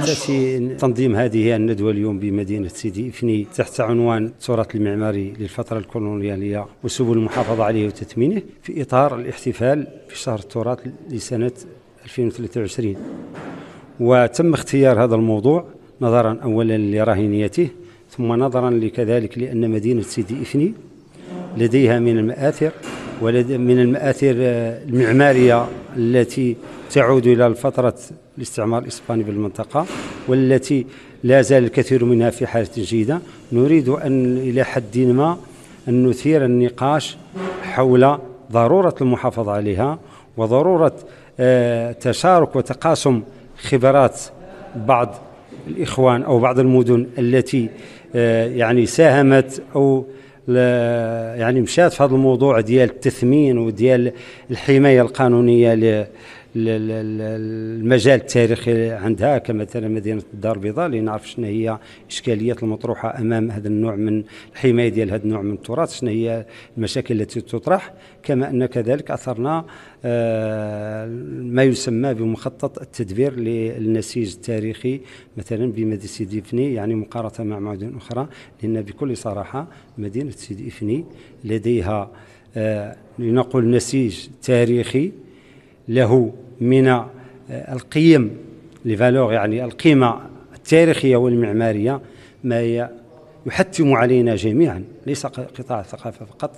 تأتي تنظيم هذه الندوة اليوم بمدينة سيدي إفني تحت عنوان التراث المعماري للفترة الكولونيالية وسبل المحافظة عليه وتثمينه في إطار الاحتفال بشهر التراث لسنة 2023. وتم اختيار هذا الموضوع نظرا أولا لرهينيته، ثم نظرا لكذلك لأن مدينة سيدي إفني لديها من المآثر المعمارية التي تعود إلى فترة الاستعمار الإسباني بالمنطقة، والتي لا زال الكثير منها في حالة جيدة. نريد أن إلى حد ما أن نثير النقاش حول ضرورة المحافظة عليها، وضرورة تشارك وتقاسم خبرات بعض الإخوان أو بعض المدن التي يعني ساهمت أو يعني مشات في هذا الموضوع ديال التثمين وديال الحماية القانونية المجال التاريخي عندها، كمثلا مدينة الدار البيضاء اللي نعرف شنو هي إشكاليات المطروحة أمام هذا النوع من الحماية ديال هذا النوع من التراث، شنو هي المشاكل التي تطرح. كما أن كذلك أثرنا ما يسمى بمخطط التدبير للنسيج التاريخي مثلا بمدينة سيدي إفني، يعني مقارنة مع مدن أخرى، لأن بكل صراحة مدينة سيدي إفني لديها لنقول نسيج تاريخي له من القيم لفالور، يعني القيمة التاريخية والمعمارية ما يحتم علينا جميعا، ليس قطاع الثقافة فقط،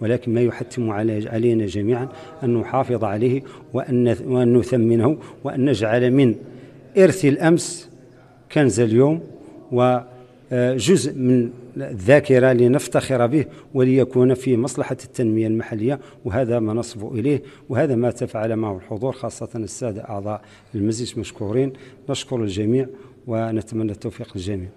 ولكن ما يحتم علينا جميعا أن نحافظ عليه وأن نثمنه، وأن نجعل من إرث الأمس كنز اليوم وجزء من الذاكرة لنفتخر به وليكون في مصلحة التنمية المحلية. وهذا ما نصب إليه، وهذا ما تفعل معه الحضور، خاصة السادة أعضاء المجلس مشكورين. نشكر الجميع ونتمنى التوفيق للجميع.